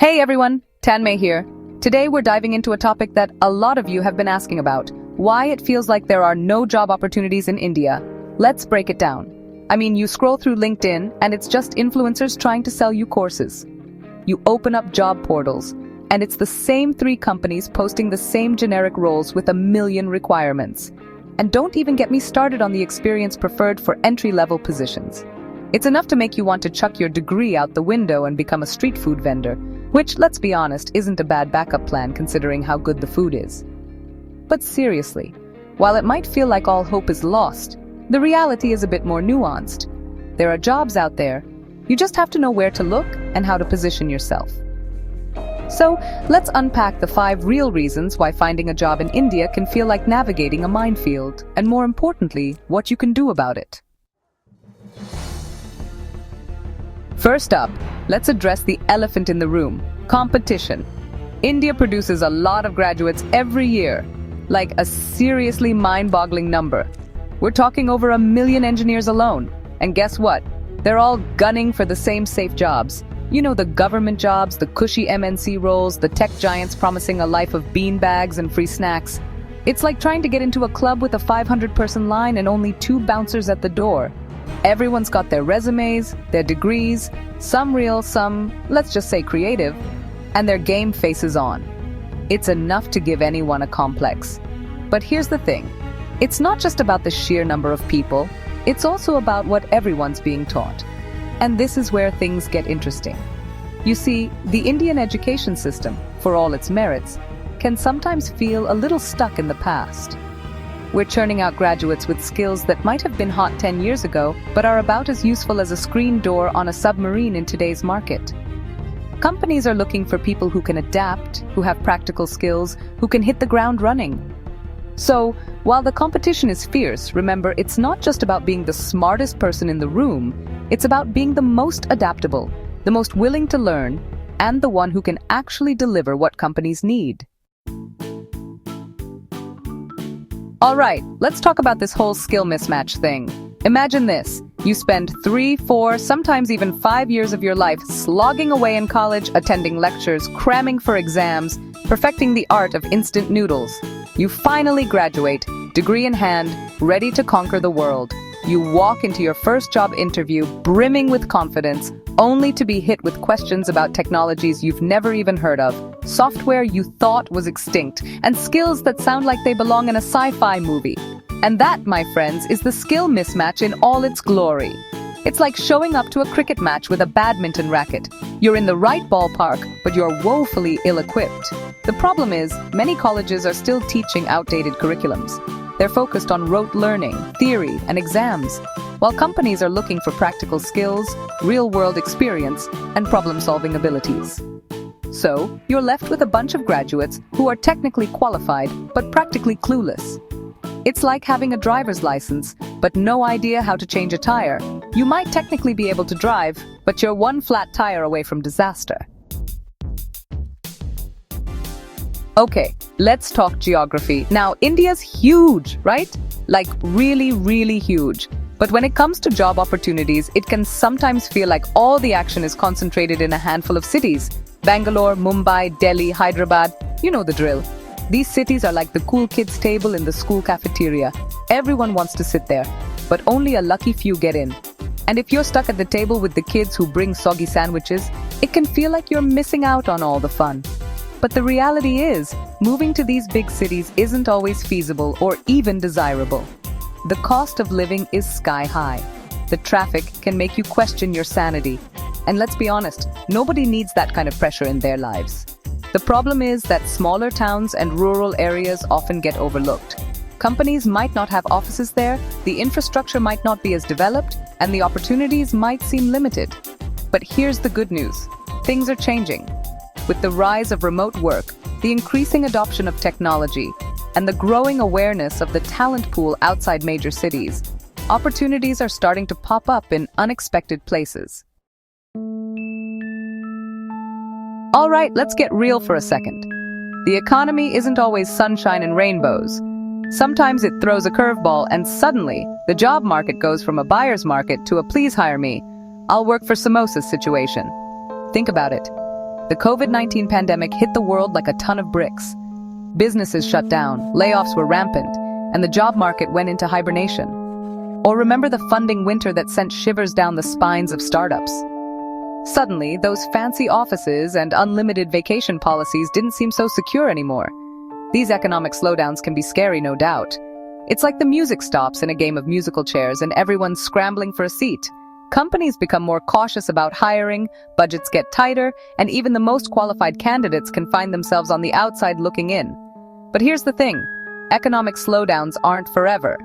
Hey everyone, Tanmay here. Today we're diving into a topic that a lot of you have been asking about, why it feels like there are no job opportunities in India. Let's break it down. You scroll through LinkedIn and it's just influencers trying to sell you courses. You open up job portals and it's the same three companies posting the same generic roles with a million requirements. And don't even get me started on the experience preferred for entry-level positions. It's enough to make you want to chuck your degree out the window and become a street food vendor, which, let's be honest, isn't a bad backup plan considering how good the food is. But seriously, while it might feel like all hope is lost, the reality is a bit more nuanced. There are jobs out there. You just have to know where to look and how to position yourself. So, let's unpack the 5 real reasons why finding a job in India can feel like navigating a minefield, and more importantly, what you can do about it. First up, let's address the elephant in the room: competition. India produces a lot of graduates every year, like a seriously mind-boggling number. We're talking over 1 million engineers alone. And guess what? They're all gunning for the same safe jobs. You know, the government jobs, the cushy MNC roles, the tech giants promising a life of beanbags and free snacks. It's like trying to get into a club with a 500-person line and only 2 bouncers at the door. Everyone's got their resumes, their degrees, some real, some, let's just say creative, and their game faces on. It's enough to give anyone a complex. But here's the thing. It's not just about the sheer number of people, it's also about what everyone's being taught. And this is where things get interesting. You see, the Indian education system, for all its merits, can sometimes feel a little stuck in the past. We're churning out graduates with skills that might have been hot 10 years ago, but are about as useful as a screen door on a submarine in today's market. Companies are looking for people who can adapt, who have practical skills, who can hit the ground running. So, while the competition is fierce, remember, it's not just about being the smartest person in the room, it's about being the most adaptable, the most willing to learn, and the one who can actually deliver what companies need. Alright, let's talk about this whole skill mismatch thing. Imagine this. You spend 3, 4, sometimes even 5 years of your life slogging away in college, attending lectures, cramming for exams, perfecting the art of instant noodles. You finally graduate, degree in hand, ready to conquer the world. You walk into your first job interview brimming with confidence, only to be hit with questions about technologies you've never even heard of, software you thought was extinct, and skills that sound like they belong in a sci-fi movie. And that, my friends, is the skill mismatch in all its glory. It's like showing up to a cricket match with a badminton racket. You're in the right ballpark, but you're woefully ill-equipped. The problem is, many colleges are still teaching outdated curriculums. They're focused on rote learning, theory, and exams, while companies are looking for practical skills, real-world experience, and problem-solving abilities. So, you're left with a bunch of graduates who are technically qualified, but practically clueless. It's like having a driver's license, but no idea how to change a tire. You might technically be able to drive, but you're one flat tire away from disaster. Okay, let's talk geography. Now, India's huge, right? Like really, really huge. But when it comes to job opportunities, it can sometimes feel like all the action is concentrated in a handful of cities. Bangalore, Mumbai, Delhi, Hyderabad, you know the drill. These cities are like the cool kids' table in the school cafeteria. Everyone wants to sit there, but only a lucky few get in. And if you're stuck at the table with the kids who bring soggy sandwiches, it can feel like you're missing out on all the fun. But the reality is, moving to these big cities isn't always feasible or even desirable. The cost of living is sky high. The traffic can make you question your sanity. And let's be honest, nobody needs that kind of pressure in their lives. The problem is that smaller towns and rural areas often get overlooked. Companies might not have offices there, the infrastructure might not be as developed, and the opportunities might seem limited. But here's the good news. Things are changing. With the rise of remote work, the increasing adoption of technology, and the growing awareness of the talent pool outside major cities, opportunities are starting to pop up in unexpected places. Alright, let's get real for a second. The economy isn't always sunshine and rainbows. Sometimes it throws a curveball and suddenly, the job market goes from a buyer's market to a please hire me, I'll work for samosas situation. Think about it. The COVID-19 pandemic hit the world like a ton of bricks. Businesses shut down, layoffs were rampant, and the job market went into hibernation. Or remember the funding winter that sent shivers down the spines of startups? Suddenly, those fancy offices and unlimited vacation policies didn't seem so secure anymore. These economic slowdowns can be scary, no doubt. It's like the music stops in a game of musical chairs and everyone's scrambling for a seat. Companies become more cautious about hiring, budgets get tighter, and even the most qualified candidates can find themselves on the outside looking in. But here's the thing, economic slowdowns aren't forever.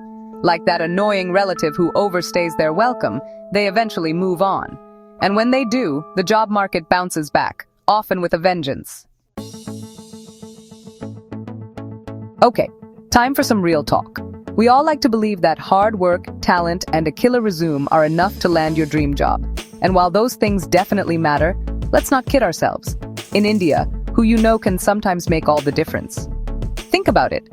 Like that annoying relative who overstays their welcome, they eventually move on. And when they do, the job market bounces back, often with a vengeance. Okay, time for some real talk. We all like to believe that hard work, talent, and a killer resume are enough to land your dream job. And while those things definitely matter, let's not kid ourselves. In India, who you know can sometimes make all the difference. Think about it.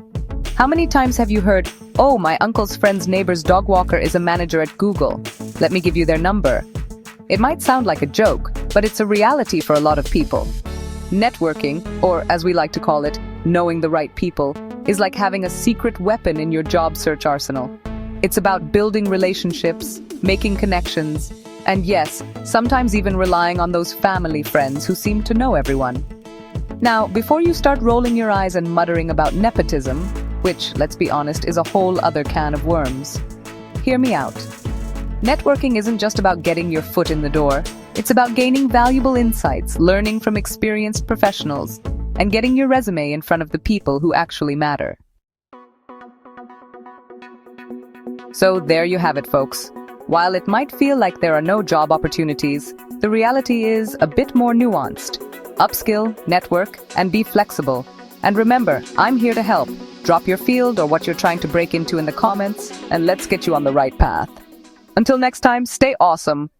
How many times have you heard, "Oh, my uncle's friend's neighbor's dog walker is a manager at Google. Let me give you their number." It might sound like a joke, but it's a reality for a lot of people. Networking, or as we like to call it, knowing the right people, is like having a secret weapon in your job search arsenal. It's about building relationships, making connections, and yes, sometimes even relying on those family friends who seem to know everyone. Now, before you start rolling your eyes and muttering about nepotism, which, let's be honest, is a whole other can of worms, hear me out. Networking isn't just about getting your foot in the door. It's about gaining valuable insights, learning from experienced professionals, and getting your resume in front of the people who actually matter. So there you have it, folks. While it might feel like there are no job opportunities, the reality is a bit more nuanced. Upskill, network, and be flexible. And remember, I'm here to help. Drop your field or what you're trying to break into in the comments, and let's get you on the right path. Until next time, stay awesome.